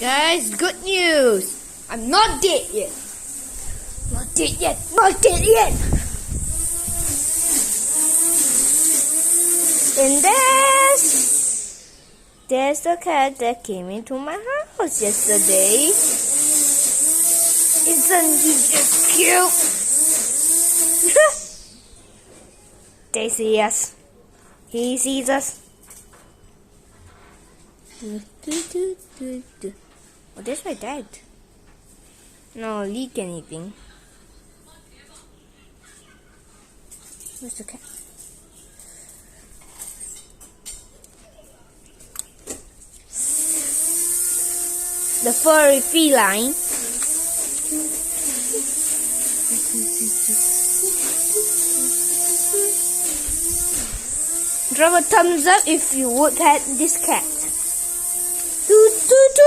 Guys, good news! I'm not dead yet. Not dead yet. Not dead yet. And there's the cat that came into my house yesterday. Isn't he just cute? They see us. He sees us. Oh, there's my dad. No, leak anything. Where's the cat? The furry feline. Drop a thumbs up if you would pet this cat. Toot.